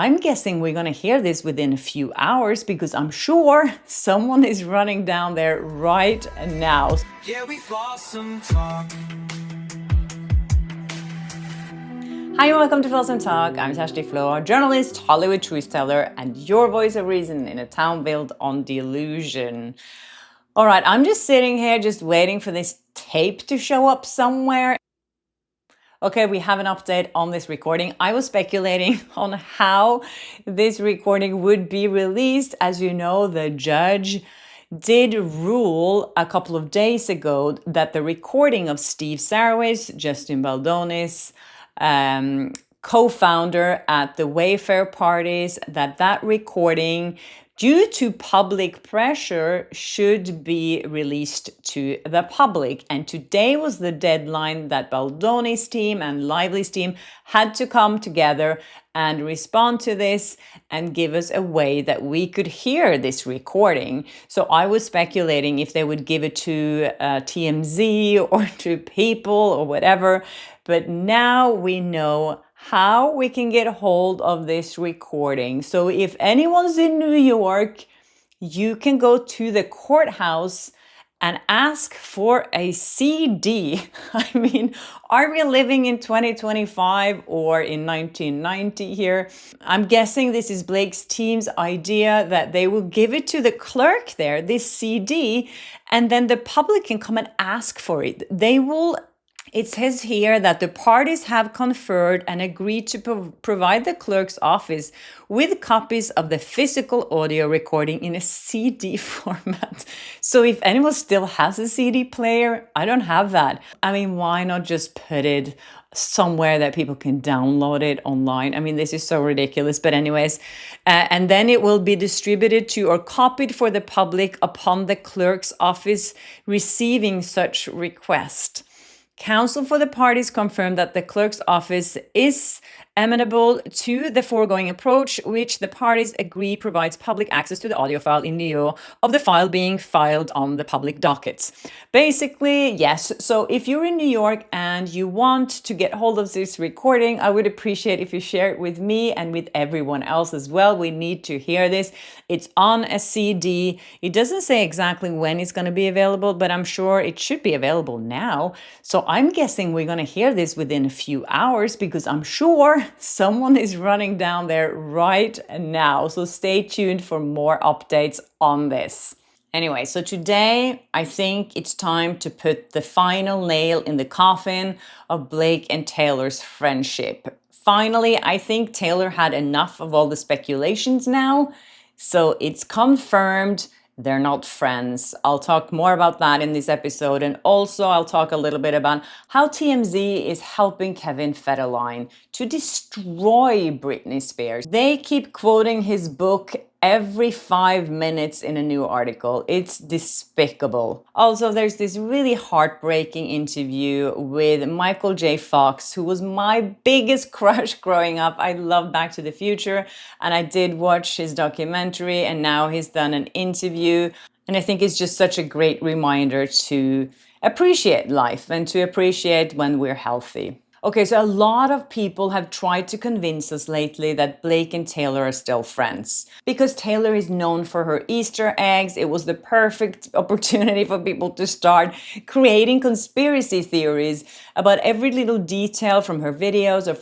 I'm guessing we're gonna hear this within a few hours because I'm sure someone is running down there right now. Yeah, we've lost some talk. Hi and welcome to Floss & Talk. I'm Tashley Flo, journalist, Hollywood truth teller, and your voice of reason in a town built on delusion. All right, I'm just sitting here just waiting for this tape to show up somewhere. Okay, we have an update on this recording. I was speculating on how this recording would be released. As you know, the judge did rule a couple of days ago that the recording of Steve Saraway's, Justin Baldoni's, co-founder at the Wayfair parties, that recording, due to public pressure, should be released to the public. And today was the deadline that Baldoni's team and Lively's team had to come together and respond to this and give us a way that we could hear this recording. So I was speculating if they would give it to TMZ or to People or whatever. But now we know how we can get hold of this recording. So if anyone's in New York, you can go to the courthouse and ask for a CD. I mean, are we living in 2025 or in 1990 here? I'm guessing this is Blake's team's idea that they will give it to the clerk there, this CD, and then the public can come and ask for it. It says here that the parties have conferred and agreed to provide the clerk's office with copies of the physical audio recording in a CD format. So if anyone still has a CD player, I don't have that. I mean, why not just put it somewhere that people can download it online? I mean, this is so ridiculous. But anyways, and then it will be distributed to or copied for the public upon the clerk's office receiving such request. Counsel for the parties confirmed that the clerk's office is amenable to the foregoing approach, which the parties agree provides public access to the audio file in lieu of the file being filed on the public dockets. Basically, yes. So if you're in New York and you want to get hold of this recording, I would appreciate if you share it with me and with everyone else as well. We need to hear this. It's on a CD. It doesn't say exactly when it's going to be available, but I'm sure it should be available now. So I'm guessing we're going to hear this within a few hours because I'm sure someone is running down there right now. So stay tuned for more updates on this. Anyway, so today I think it's time to put the final nail in the coffin of Blake and Taylor's friendship. Finally, I think Taylor had enough of all the speculations now. So it's confirmed they're not friends. I'll talk more about that in this episode. And also I'll talk a little bit about how TMZ is helping Kevin Federline to destroy Britney Spears. They keep quoting his book every 5 minutes in a new article. It's despicable. Also, there's this really heartbreaking interview with Michael J. Fox, who was my biggest crush growing up. I love Back to the Future, and I did watch his documentary, and now he's done an interview. And I think it's just such a great reminder to appreciate life and to appreciate when we're healthy. Okay, so a lot of people have tried to convince us lately that Blake and Taylor are still friends. Because Taylor is known for her Easter eggs, it was the perfect opportunity for people to start creating conspiracy theories about every little detail from her videos or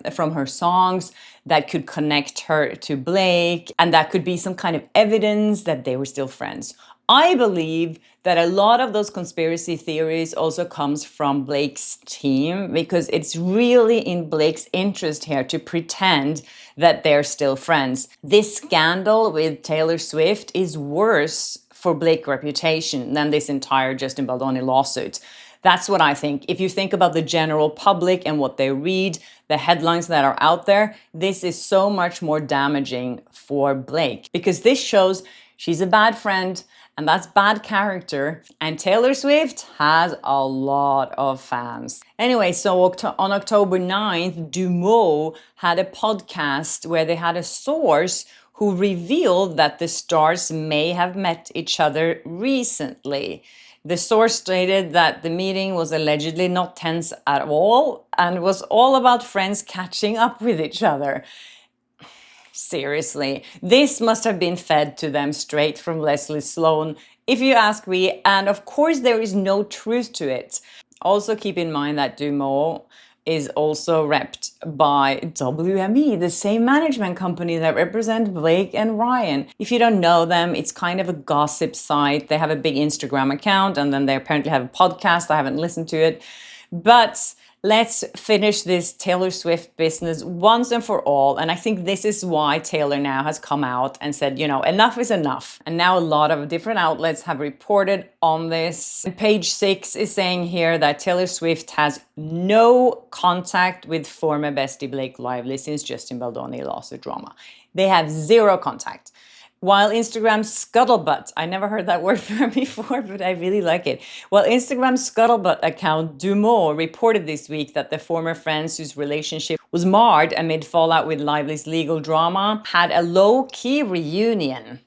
from her songs that could connect her to Blake, and that could be some kind of evidence that they were still friends. I believe that a lot of those conspiracy theories also comes from Blake's team because it's really in Blake's interest here to pretend that they're still friends. This scandal with Taylor Swift is worse for Blake's reputation than this entire Justin Baldoni lawsuit. That's what I think. If you think about the general public and what they read, the headlines that are out there, this is so much more damaging for Blake because this shows she's a bad friend, and that's bad character. And Taylor Swift has a lot of fans. Anyway, so on October 9th, Dumo had a podcast where they had a source who revealed that the stars may have met each other recently. The source stated that the meeting was allegedly not tense at all and was all about friends catching up with each other. Seriously, this must have been fed to them straight from Leslie Sloan, if you ask me, and of course there is no truth to it. Also keep in mind that Dumont is also repped by WME, the same management company that represent Blake and Ryan. If you don't know them, it's kind of a gossip site. They have a big Instagram account and then they apparently have a podcast. I haven't listened to it. But let's finish this Taylor Swift business once and for all. And I think this is why Taylor now has come out and said, enough is enough. And now a lot of different outlets have reported on this. And page 6 is saying here that Taylor Swift has no contact with former bestie Blake Lively since Justin Baldoni lost the drama. They have zero contact. While Instagram's scuttlebutt, I never heard that word before, but I really like it. While Instagram's scuttlebutt account Dumont reported this week that the former friends whose relationship was marred amid fallout with Lively's legal drama had a low-key reunion.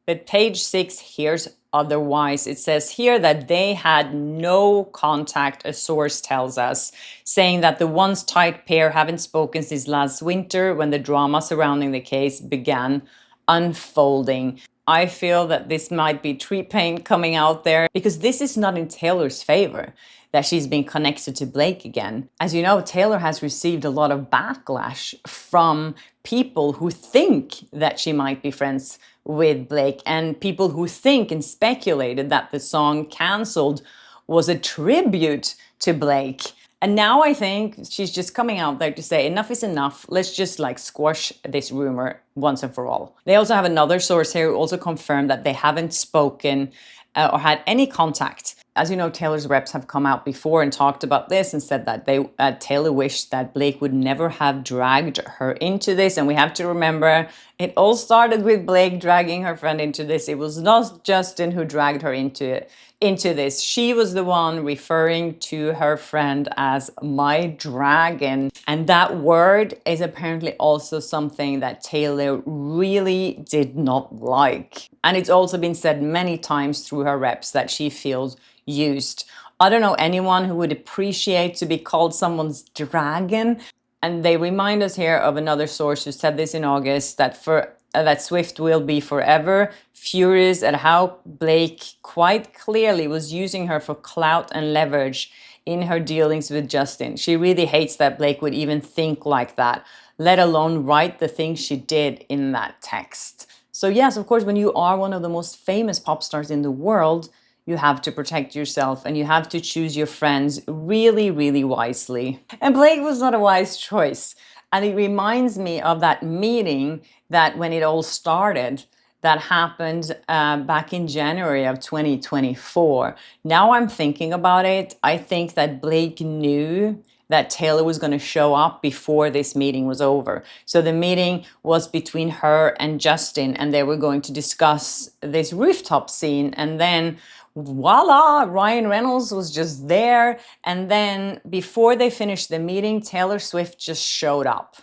But page 6 hears otherwise. It says here that they had no contact, a source tells us, saying that the once tight pair haven't spoken since last winter when the drama surrounding the case began unfolding. I feel that this might be tree paint coming out there because this is not in Taylor's favor that she's been connected to Blake again. As you know, Taylor has received a lot of backlash from people who think that she might be friends with Blake and people who think and speculated that the song Cancelled was a tribute to Blake. And now I think she's just coming out there to say enough is enough. Let's just squash this rumor once and for all. They also have another source here who also confirmed that they haven't spoken or had any contact. As you know, Taylor's reps have come out before and talked about this and said that Taylor wished that Blake would never have dragged her into this. And we have to remember, it all started with Blake dragging her friend into this. It was not Justin who dragged her into this. She was the one referring to her friend as my dragon. And that word is apparently also something that Taylor really did not like. And it's also been said many times through her reps that she feels used. I don't know anyone who would appreciate to be called someone's dragon. And they remind us here of another source who said this in August, that Swift will be forever furious at how Blake quite clearly was using her for clout and leverage in her dealings with Justin. She really hates that Blake would even think like that, let alone write the things she did in that text. So yes, of course, when you are one of the most famous pop stars in the world, you have to protect yourself and you have to choose your friends really, really wisely. And Blake was not a wise choice. And it reminds me of that meeting that when it all started, that happened back in January of 2024. Now I'm thinking about it, I think that Blake knew that Taylor was going to show up before this meeting was over. So the meeting was between her and Justin, and they were going to discuss this rooftop scene. And then voila, Ryan Reynolds was just there. And then before they finished the meeting, Taylor Swift just showed up.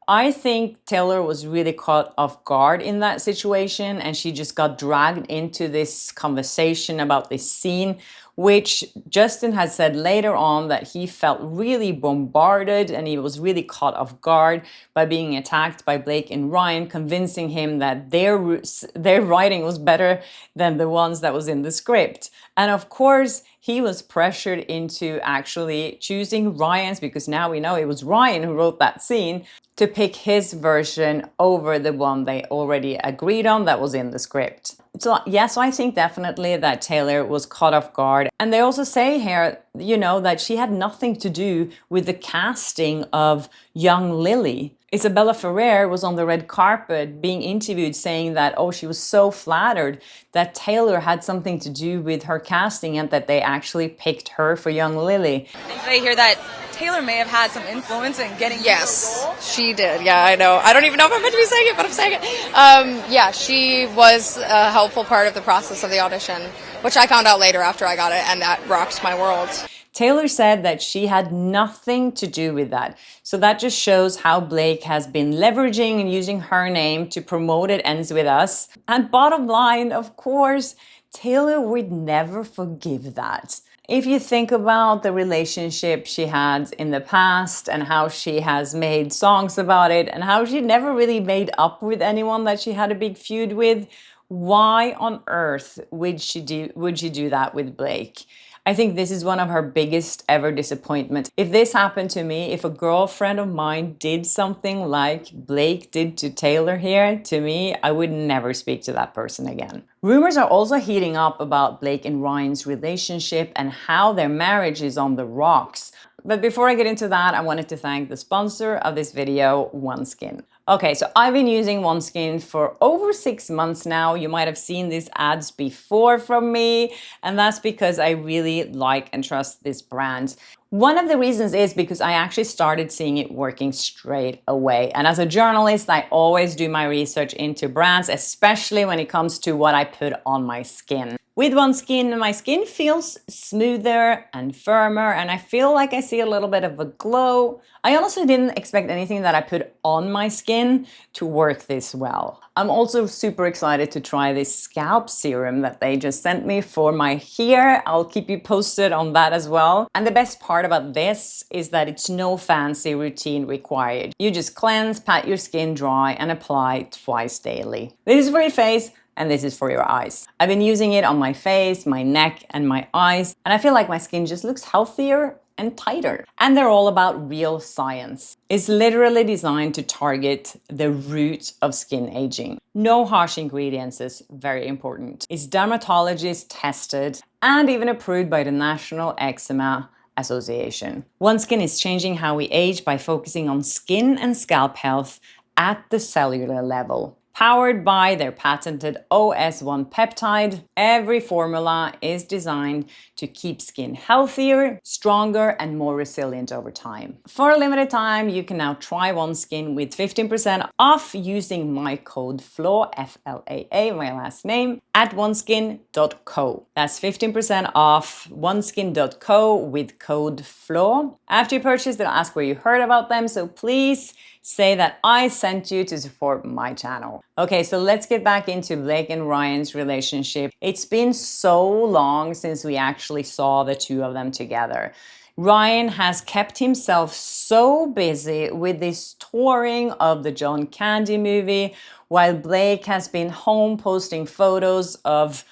I think Taylor was really caught off guard in that situation, and she just got dragged into this conversation about this scene, which Justin had said later on that he felt really bombarded and he was really caught off guard by being attacked by Blake and Ryan, convincing him that their writing was better than the ones that was in the script. And of course, he was pressured into actually choosing Ryan's, because now we know it was Ryan who wrote that scene, to pick his version over the one they already agreed on that was in the script. So yes, I think definitely that Taylor was caught off guard. And they also say here, that she had nothing to do with the casting of young Lily. Isabella Ferrer was on the red carpet being interviewed saying that, she was so flattered that Taylor had something to do with her casting and that they actually picked her for young Lily. I hear that Taylor may have had some influence in getting you Yes, the role. she did. Yeah, I know. I don't even know if I'm meant to be saying it, but I'm saying it. Yeah, she was a helpful part of the process of the audition, which I found out later after I got it, and that rocked my world. Taylor said that she had nothing to do with that. So that just shows how Blake has been leveraging and using her name to promote It Ends With Us. And bottom line, of course, Taylor would never forgive that. If you think about the relationship she had in the past and how she has made songs about it and how she never really made up with anyone that she had a big feud with, why on earth would she do that with Blake? I think this is one of her biggest ever disappointments. If this happened to me, if a girlfriend of mine did something like Blake did to Taylor here to me, I would never speak to that person again. Rumors are also heating up about Blake and Ryan's relationship and how their marriage is on the rocks. But before I get into that, I wanted to thank the sponsor of this video, OneSkin. Okay, so I've been using OneSkin for over 6 months now. You might have seen these ads before from me, and that's because I really like and trust this brand. One of the reasons is because I actually started seeing it working straight away. And as a journalist, I always do my research into brands, especially when it comes to what I put on my skin. With OneSkin, my skin feels smoother and firmer, and I feel like I see a little bit of a glow. I honestly didn't expect anything that I put on my skin to work this well. I'm also super excited to try this scalp serum that they just sent me for my hair. I'll keep you posted on that as well. And the best part about this is that it's no fancy routine required. You just cleanse, pat your skin dry, and apply twice daily. This is for your face, and this is for your eyes. I've been using it on my face, my neck, and my eyes, and I feel like my skin just looks healthier and tighter. And they're all about real science. It's literally designed to target the root of skin aging. No harsh ingredients is very important. It's dermatologist tested and even approved by the National Eczema Association. OneSkin is changing how we age by focusing on skin and scalp health at the cellular level. Powered by their patented OS1 peptide, every formula is designed to keep skin healthier, stronger, and more resilient over time. For a limited time, you can now try OneSkin with 15% off using my code FLAA, F-L-A-A, my last name, at oneskin.co. That's 15% off oneskin.co with code FLAA. After you purchase, they'll ask where you heard about them, so please say that I sent you to support my channel. Okay, so let's get back into Blake and Ryan's relationship. It's been so long since we actually saw the two of them together. Ryan has kept himself so busy with this touring of the John Candy movie, while Blake has been home posting photos of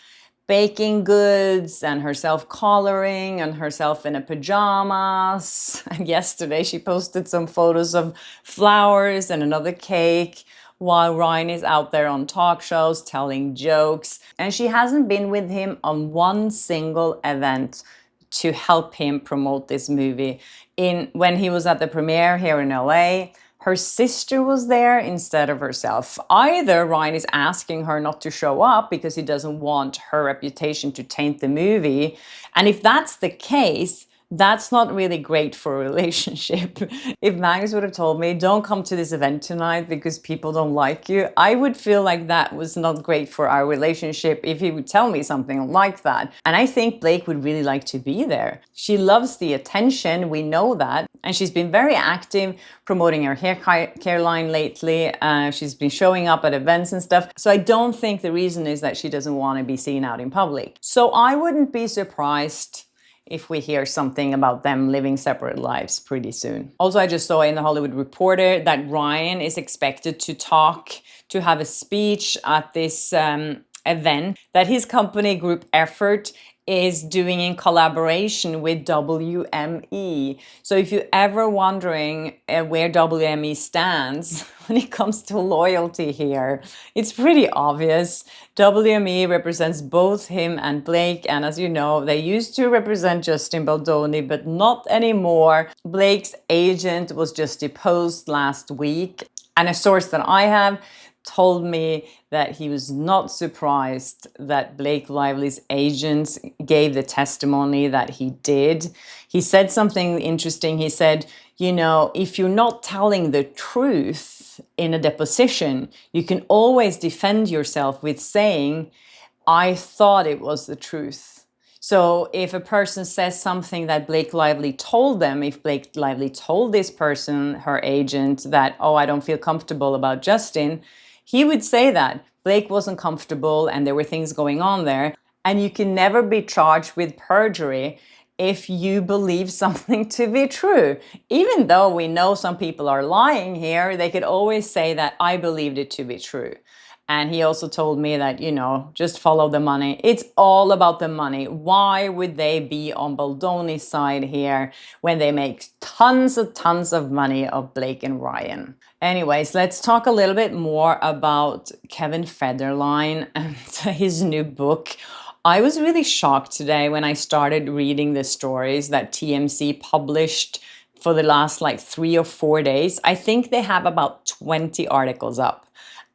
baking goods and herself coloring and herself in a pajamas. And yesterday she posted some photos of flowers and another cake while Ryan is out there on talk shows telling jokes. And she hasn't been with him on one single event to help him promote this movie. When he was at the premiere here in LA, her sister was there instead of herself. Either Ryan is asking her not to show up because he doesn't want her reputation to taint the movie. And if that's the case, that's not really great for a relationship. If Magnus would have told me, don't come to this event tonight because people don't like you, I would feel like that was not great for our relationship if he would tell me something like that. And I think Blake would really like to be there. She loves the attention, we know that. And she's been very active promoting her hair care line lately. She's been showing up at events and stuff. So I don't think the reason is that she doesn't want to be seen out in public. So I wouldn't be surprised if we hear something about them living separate lives pretty soon. Also, I just saw in the Hollywood Reporter that Ryan is expected to have a speech at this event that his company Group Effort is doing in collaboration with WME. So if you're ever wondering where WME stands when it comes to loyalty here, it's pretty obvious. WME represents both him and Blake, and as you know, they used to represent Justin Baldoni, but not anymore. Blake's agent was just deposed last week, and a source that I have told me that he was not surprised that Blake Lively's agent gave the testimony that he did. He said something interesting. He said, you know, if you're not telling the truth in a deposition, you can always defend yourself with saying, I thought it was the truth. So if a person says something that Blake Lively told them, if Blake Lively told this person, her agent, that, oh, I don't feel comfortable about Justin, he would say that Blake wasn't comfortable and there were things going on there. And you can never be charged with perjury if you believe something to be true. Even though we know some people are lying here, they could always say that I believed it to be true. And he also told me that, just follow the money. It's all about the money. Why would they be on Baldoni's side here when they make tons of money of Blake and Ryan? Anyways, let's talk a little bit more about Kevin Federline and his new book. I was really shocked today when I started reading the stories that TMZ published for the last 3 or 4 days. I think they have about 20 articles up.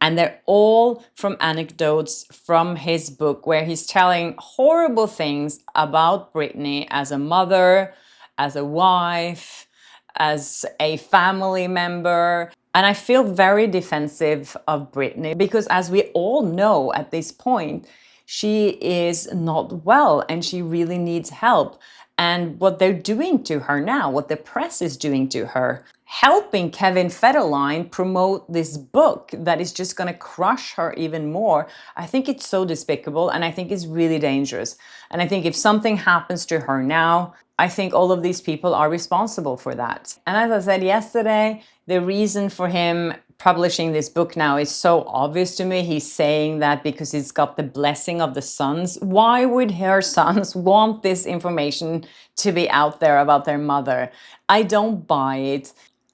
And they're all from anecdotes from his book where he's telling horrible things about Britney as a mother, as a wife, as a family member. And I feel very defensive of Britney because, as we all know at this point, she is not well and she really needs help. And what they're doing to her now, what the press is doing to her, helping Kevin Federline promote this book that is just going to crush her even more. I think it's so despicable and I think it's really dangerous. And I think if something happens to her now, I think all of these people are responsible for that. And as I said yesterday, the reason for him publishing this book now is so obvious to me. He's saying that because he's got the blessing of the sons. Why would her sons want this information to be out there about their mother? I don't buy it.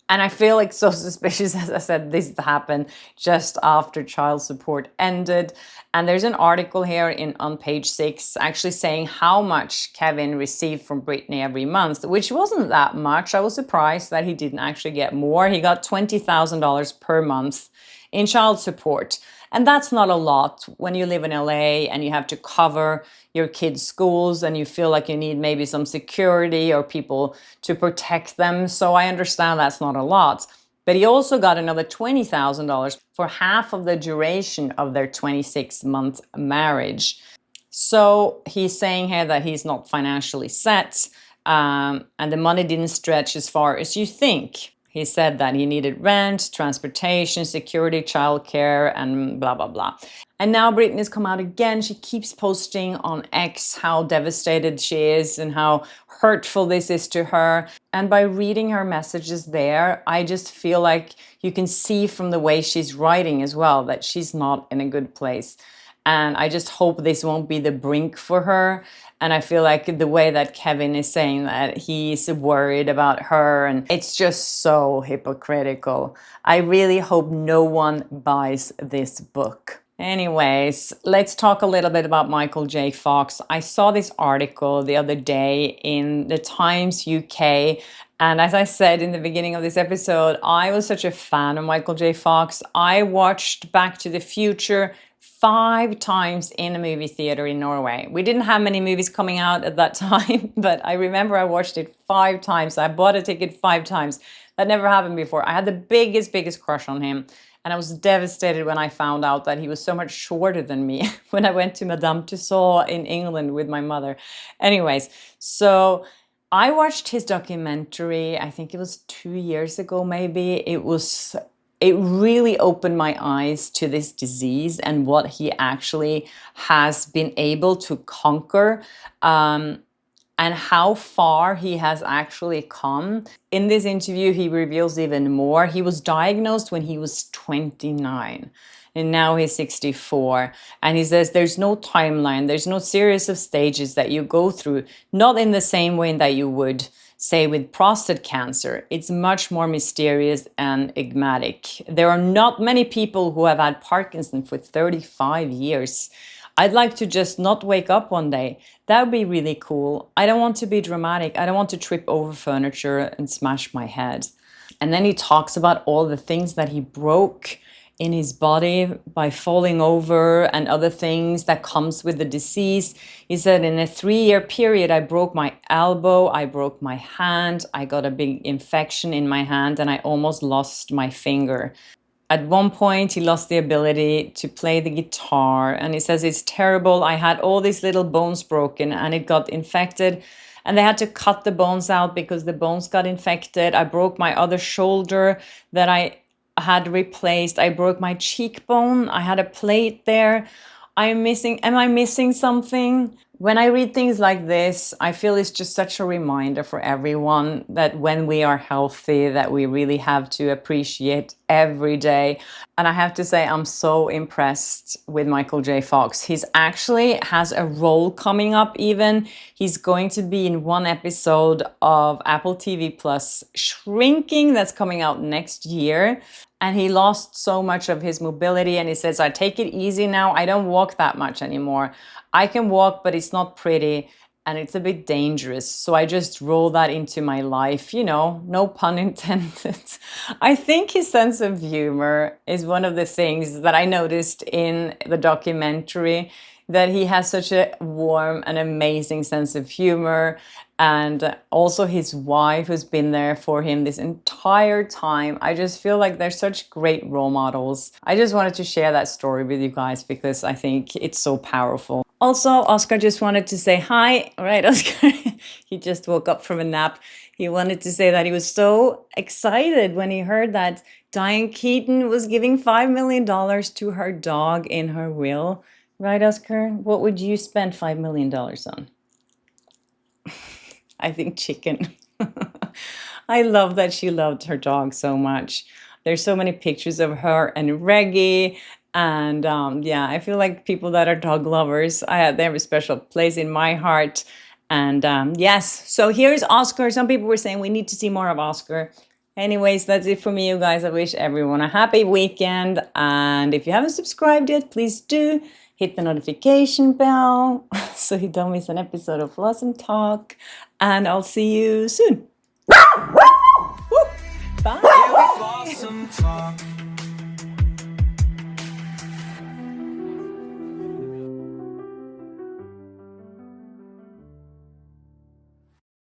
And I feel so suspicious, as I said, this happened just after child support ended. And there's an article here on page 6 actually saying how much Kevin received from Britney every month, which wasn't that much. I was surprised that he didn't actually get more. He got $20,000 per month in child support. And that's not a lot when you live in LA and you have to cover your kids' schools and you feel like you need maybe some security or people to protect them. So I understand that's not a lot. But he also got another $20,000 for half of the duration of their 26-month marriage. So he's saying here that he's not financially set and the money didn't stretch as far as you think. He said that he needed rent, transportation, security, childcare, and blah, blah, blah. And now Britney's come out again. She keeps posting on X how devastated she is and how hurtful this is to her. And by reading her messages there, I just feel like you can see from the way she's writing as well that she's not in a good place. And I just hope this won't be the brink for her. And I feel like the way that Kevin is saying that he's worried about her, and it's just so hypocritical. I really hope no one buys this book. Anyways, let's talk a little bit about Michael J. Fox. I saw this article the other day in the Times UK. And as I said in the beginning of this episode, I was such a fan of Michael J. Fox. I watched Back to the Future 5 times in a movie theater in Norway. We didn't have many movies coming out at that time, but I remember I watched it 5 times. I bought a ticket 5 times. That never happened before. I had the biggest crush on him. And I was devastated when I found out that he was so much shorter than me when I went to Madame Tussauds in England with my mother. Anyways, so I watched his documentary, I think it was 2 years ago maybe. It really opened my eyes to this disease and what he actually has been able to conquer and how far he has actually come. In this interview, he reveals even more. He was diagnosed when he was 29 and now he's 64. And he says there's no timeline, there's no series of stages that you go through, not in the same way that you would say with prostate cancer. It's much more mysterious and enigmatic. There are not many people who have had Parkinson for 35 years. I'd like to just not wake up one day. That would be really cool. I don't want to be dramatic. I don't want to trip over furniture and smash my head. And then he talks about all the things that he broke in his body by falling over and other things that comes with the disease. He said in a 3-year period, I broke my elbow, I broke my hand, I got a big infection in my hand, and I almost lost my finger. At one point, he lost the ability to play the guitar, and he says it's terrible. I had all these little bones broken and it got infected, and they had to cut the bones out because the bones got infected. I broke my other shoulder that I had replaced. I broke my cheekbone. I had a plate there. Am I missing something? When I read things like this, I feel it's just such a reminder for everyone that when we are healthy, that we really have to appreciate every day. And I have to say, I'm so impressed with Michael J. Fox. He's actually has a role coming up even. He's going to be in one episode of Apple TV Plus Shrinking that's coming out next year. And he lost so much of his mobility, and he says, I take it easy now. I don't walk that much anymore. I can walk, but it's not pretty and it's a bit dangerous. So I just roll that into my life, you know, no pun intended. I think his sense of humor is one of the things that I noticed in the documentary, that he has such a warm and amazing sense of humor. And also his wife, who's been there for him this entire time. I just feel like they're such great role models. I just wanted to share that story with you guys because I think it's so powerful. Also, Oscar just wanted to say hi. All right, Oscar, he just woke up from a nap. He wanted to say that he was so excited when he heard that Diane Keaton was giving $5 million to her dog in her will. Right, Oscar? What would you spend $5 million on? I think chicken. I love that she loved her dog so much. There's so many pictures of her and Reggie. And yeah, I feel like people that are dog lovers, they have a special place in my heart. And yes, so here's Oscar. Some people were saying we need to see more of Oscar. Anyways, that's it for me, you guys. I wish everyone a happy weekend. And if you haven't subscribed yet, please do. Hit the notification bell so you don't miss an episode of Blossom Talk. And I'll see you soon. Bye. Yeah, we Blossom Talk.